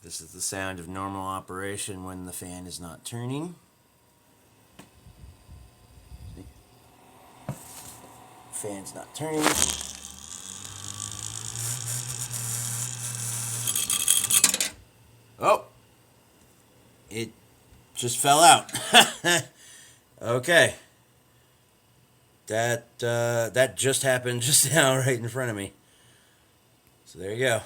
This is the sound of normal operation when the fan is not turning. Fan's not turning. Oh, it just fell out. Okay, that just happened just now, right in front of me. So there you go.